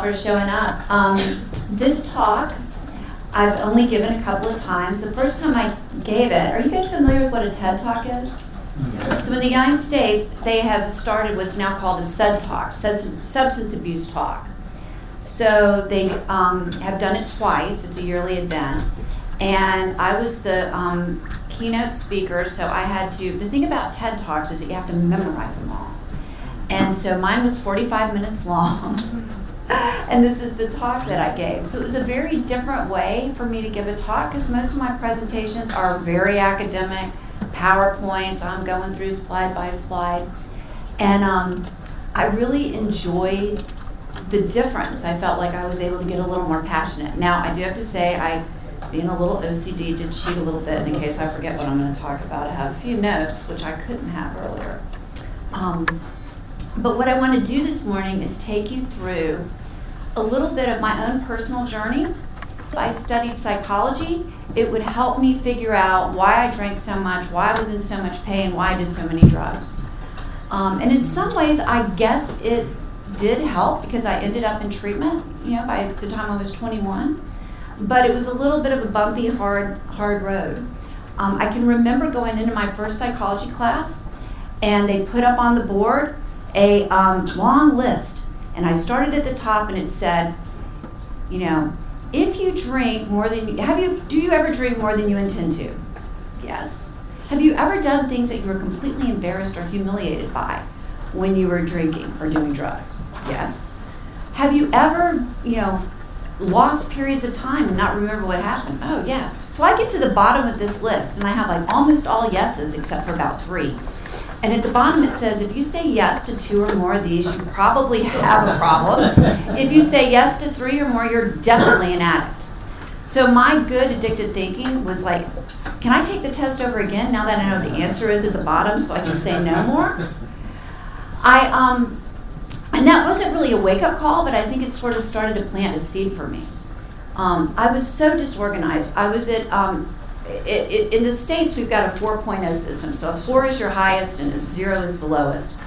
for showing up. This talk, I've only given a couple of times. The first time I gave it, are you guys familiar with what a TED Talk is? So in the United States, they have started what's now called a SUD talk, substance abuse talk. So they have done it twice. It's a yearly event. And I was the keynote speaker, so I had to, the thing about TED Talks is that you have to memorize them all. And so mine was 45 minutes long. And this is the talk that I gave. So it was a very different way for me to give a talk, because most of my presentations are very academic, PowerPoints, I'm going through slide by slide. And I really enjoyed the difference. I felt like I was able to get a little more passionate. Now, I do have to say, being a little OCD, did cheat a little bit in case I forget what I'm going to talk about. I have a few notes, which I couldn't have earlier. But what I want to do this morning is take you through a little bit of my own personal journey. If I studied psychology, it would help me figure out why I drank so much, why I was in so much pain, why I did so many drugs. And in some ways, I guess it did help because I ended up in treatment, by the time I was 21. But it was a little bit of a bumpy, hard road. I can remember going into my first psychology class, and they put up on the board a long list. And I started at the top, and it said, if you drink more than do you ever drink more than you intend to? Yes. Have you ever done things that you were completely embarrassed or humiliated by when you were drinking or doing drugs? Yes. Have you ever, lost periods of time and not remember what happened? Oh, yes. So I get to the bottom of this list, and I have almost all yeses except for about 3. And at the bottom it says, if you say yes to 2 or more of these, you probably have a problem. If you say yes to 3 or more, you're definitely an addict. So my good addicted thinking was like, can I take the test over again now that I know the answer is at the bottom so I can say no more? And that wasn't really a wake-up call, but I think it sort of started to plant a seed for me. I was so disorganized. I was at, in the States, we've got a 4.0 system. So a 4 is your highest and a 0 is the lowest.